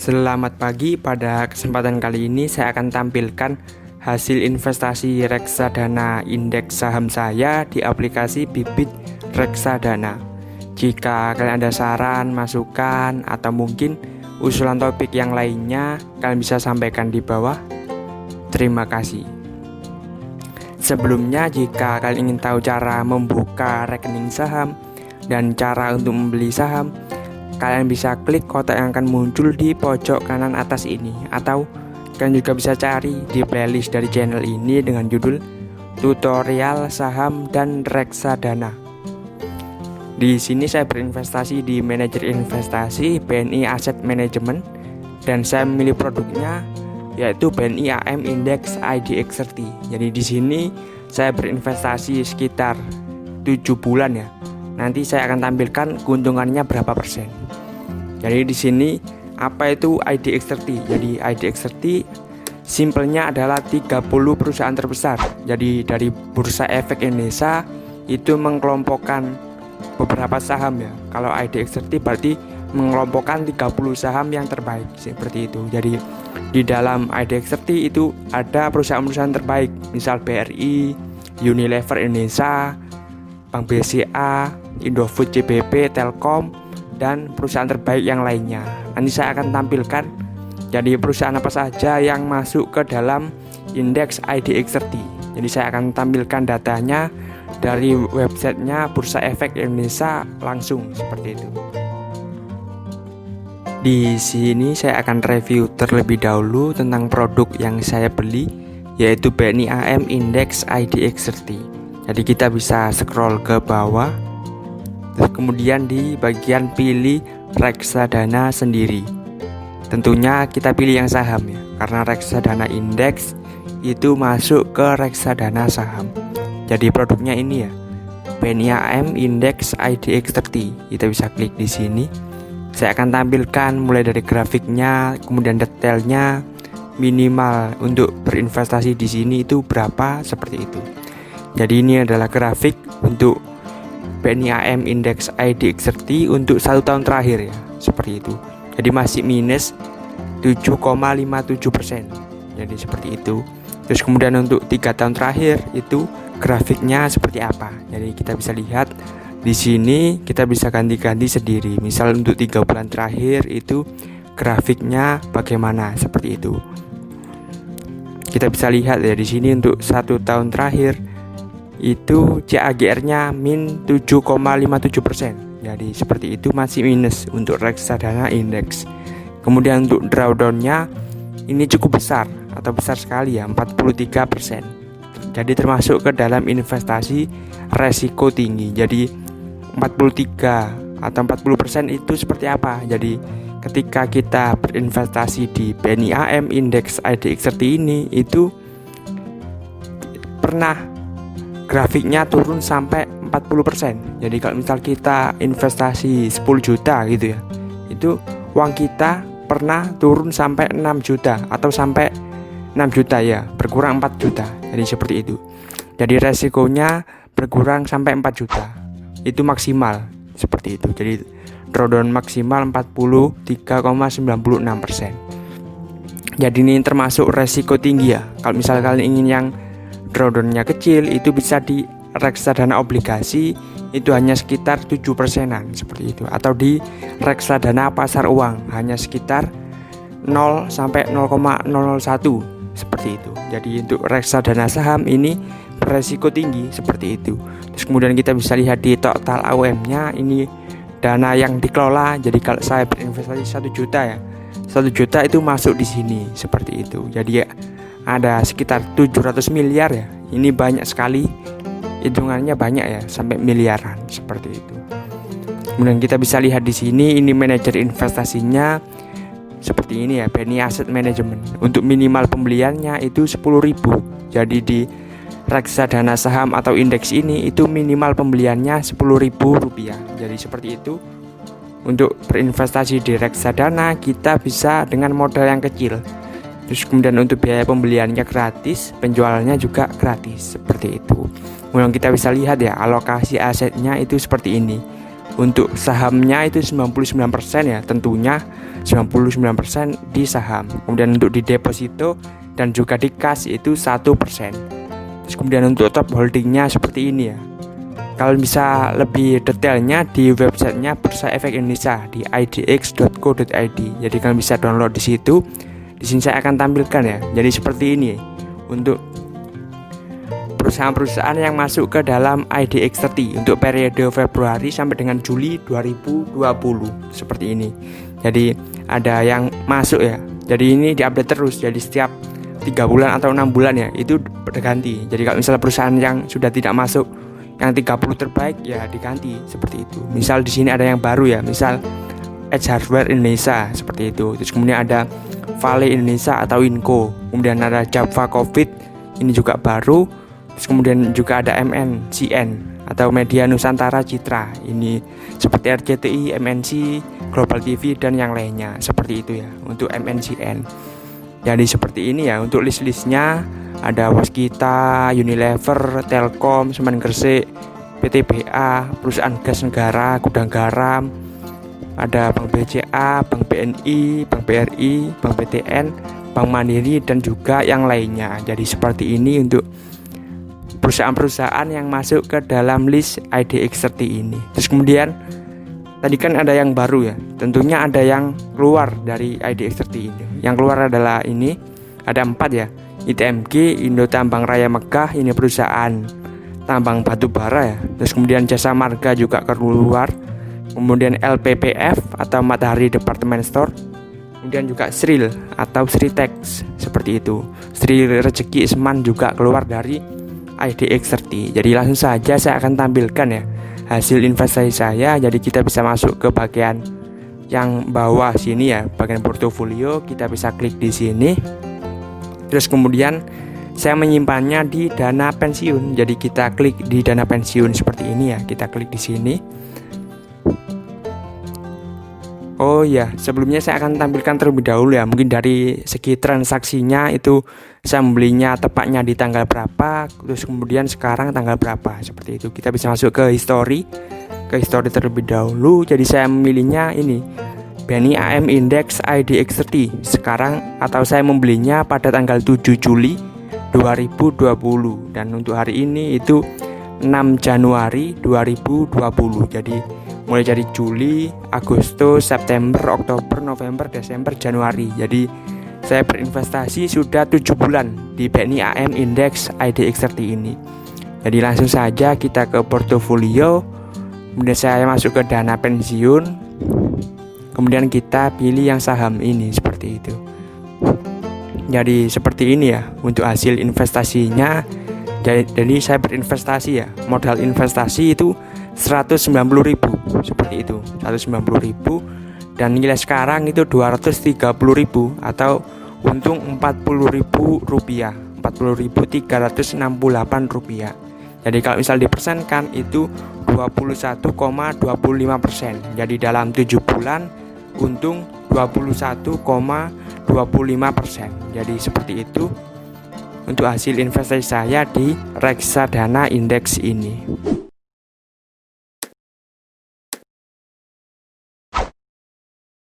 Selamat pagi, pada kesempatan kali ini saya akan tampilkan hasil investasi reksadana indeks saham saya di aplikasi Bibit Reksadana. Jika kalian ada saran, masukan, atau mungkin usulan topik yang lainnya, kalian bisa sampaikan di bawah. Terima kasih. Sebelumnya, jika kalian ingin tahu cara membuka rekening saham dan cara untuk membeli saham, kalian bisa klik kotak yang akan muncul di pojok kanan atas ini, atau kalian juga bisa cari di playlist dari channel ini dengan judul Tutorial Saham dan Reksadana. Di sini saya berinvestasi di manajer investasi BNI Asset Management dan saya memilih produknya yaitu BNI AM Index IDX30. Jadi di sini saya berinvestasi sekitar 7 bulan ya. Nanti saya akan tampilkan keuntungannya berapa persen. Jadi di sini apa itu IDX30? Jadi IDX30 simpelnya adalah 30 perusahaan terbesar. Jadi dari Bursa Efek Indonesia itu mengelompokkan beberapa saham ya. Kalau IDX30 berarti mengelompokkan 30 saham yang terbaik seperti itu. Jadi di dalam IDX30 itu ada perusahaan-perusahaan terbaik, misal BRI, Unilever Indonesia, Bank BCA, Indofood CBP, Telkom, dan perusahaan terbaik yang lainnya. Nanti saya akan tampilkan jadi perusahaan apa saja yang masuk ke dalam indeks IDX30. Jadi saya akan tampilkan datanya dari websitenya Bursa Efek Indonesia langsung seperti itu. Di sini saya akan review terlebih dahulu tentang produk yang saya beli, yaitu BNI AM Index IDX30. Jadi kita bisa scroll ke bawah, terus kemudian di bagian pilih reksadana sendiri. Tentunya kita pilih yang saham ya, karena reksadana indeks itu masuk ke reksadana saham. Jadi produknya ini ya, BNI AM Index IDX30. Kita bisa klik di sini. Saya akan tampilkan mulai dari grafiknya, kemudian detailnya, minimal untuk berinvestasi di sini itu berapa, seperti itu. Jadi ini adalah grafik untuk BNI AM Index IDX30 untuk 1 tahun terakhir ya, seperti itu. Jadi masih minus 7,57%. Jadi seperti itu. Terus kemudian untuk 3 tahun terakhir itu grafiknya seperti apa. Jadi kita bisa lihat di sini, kita bisa ganti-ganti sendiri. Misal untuk 3 bulan terakhir itu grafiknya bagaimana, seperti itu. Kita bisa lihat ya di sini untuk 1 tahun terakhir itu CAGR-nya min 7,57%. Jadi seperti itu, masih minus untuk reksadana indeks. Kemudian untuk drawdown-nya ini cukup besar atau besar sekali ya, 43%. Jadi termasuk ke dalam investasi resiko tinggi. Jadi 43 atau 40% itu seperti apa? Jadi ketika kita berinvestasi di BNI AM Index IDX30 ini, itu pernah grafiknya turun sampai 40%. Jadi kalau misal kita investasi 10 juta gitu ya, itu uang kita pernah turun sampai 6 juta atau sampai 6 juta ya, berkurang 4 juta. Jadi seperti itu. Jadi resikonya berkurang sampai 4 juta. Itu maksimal seperti itu. Jadi drawdown maksimal 43,96%. Jadi ini termasuk resiko tinggi ya. Kalau misal kalian ingin yang drawdownnya kecil, itu bisa di reksadana obligasi, itu hanya sekitar 7%-an seperti itu. Atau di reksadana pasar uang hanya sekitar 0 sampai 0,001 seperti itu. Jadi untuk reksadana saham ini beresiko tinggi seperti itu. Terus kemudian kita bisa lihat di total AUM-nya, ini dana yang dikelola. Jadi kalau saya berinvestasi 1 juta ya, 1 juta itu masuk di sini seperti itu. Jadi ya ada sekitar 700 miliar ya. Ini banyak sekali, hitungannya banyak ya, sampai miliaran seperti itu. Kemudian kita bisa lihat di sini, ini manajer investasinya seperti ini ya, BNI Asset Management. Untuk minimal pembeliannya itu 10.000. Jadi di reksadana saham atau indeks ini itu minimal pembeliannya Rp10.000. Jadi seperti itu. Untuk berinvestasi di reksadana kita bisa dengan modal yang kecil. Terus kemudian untuk biaya pembeliannya gratis, penjualannya juga gratis seperti itu. Kemudian kita bisa lihat ya, alokasi asetnya itu seperti ini. Untuk sahamnya itu 99% ya, tentunya 99% di saham. Kemudian untuk di deposito dan juga di kas itu 1%. Terus kemudian untuk top holdingnya seperti ini ya. Kalau bisa lebih detailnya di websitenya Bursa Efek Indonesia di idx.co.id. Jadi kalian bisa download di situ. Di sini saya akan tampilkan ya. Jadi seperti ini untuk perusahaan-perusahaan yang masuk ke dalam IDX30 untuk periode Februari sampai dengan Juli 2020 seperti ini. Jadi ada yang masuk ya. Jadi ini diupdate terus. Jadi setiap 3 bulan atau 6 bulan ya itu berganti. Jadi kalau misalnya perusahaan yang sudah tidak masuk yang 30 terbaik ya diganti seperti itu. Misal di sini ada yang baru ya, misal Edge Hardware Indonesia seperti itu. Terus kemudian ada Vale Indonesia atau Inco. Kemudian ada Java Covid, ini juga baru. Terus kemudian juga ada MNCN atau Media Nusantara Citra. Ini seperti RCTI, MNC, Global TV dan yang lainnya. Seperti itu ya untuk MNCN. Jadi seperti ini ya untuk list-listnya. Ada Waskita, Unilever, Telkom, Semen Gresik, PTBA, perusahaan gas negara, gudang garam, ada Bank BCA, Bank BNI, Bank BRI, Bank BTN, Bank Mandiri dan juga yang lainnya. Jadi seperti ini untuk perusahaan-perusahaan yang masuk ke dalam list IDX30 ini. Terus kemudian tadi kan ada yang baru ya, tentunya ada yang keluar dari IDX30 ini. Yang keluar adalah ini, ada 4 ya. ITMG, Indo Tambang Raya Megah, ini perusahaan tambang batu bara ya. Terus kemudian Jasa Marga juga keluar. Kemudian LPPF atau Matahari Department Store. Kemudian juga Sril atau Sritex seperti itu. Sri Rezeki Seman juga keluar dari IDX30. Jadi langsung saja saya akan tampilkan ya hasil investasi saya. Jadi kita bisa masuk ke bagian yang bawah sini ya, bagian portofolio. Kita bisa klik di sini. Terus kemudian saya menyimpannya di dana pensiun. Jadi kita klik di dana pensiun seperti ini ya. Kita klik di sini. Oh ya, sebelumnya saya akan tampilkan terlebih dahulu ya. Mungkin dari segi transaksinya itu saya membelinya tepatnya di tanggal berapa, terus kemudian sekarang tanggal berapa, seperti itu. Kita bisa masuk ke history terlebih dahulu. Jadi saya memilihnya ini BNI AM Index IDX30 sekarang, atau saya membelinya pada tanggal 7 Juli 2020 dan untuk hari ini itu 6 Januari 2020. Jadi mulai dari Juli, Agustus, September, Oktober, November, Desember, Januari. Jadi saya berinvestasi sudah 7 bulan di BNI AM Index IDX30 ini. Jadi langsung saja kita ke portofolio. Kemudian saya masuk ke dana pensiun. Kemudian kita pilih yang saham ini seperti itu. Jadi seperti ini ya untuk hasil investasinya. Jadi saya berinvestasi ya, modal investasi itu 190.000 seperti itu, 190.000 dan nilai sekarang itu 230.000 atau untung 40.000 rupiah, 40.368 rupiah. Jadi kalau misal dipersenkan itu 21,25%. Jadi dalam 7 bulan untung 21,25%. Jadi seperti itu untuk hasil investasi saya di reksadana indeks ini.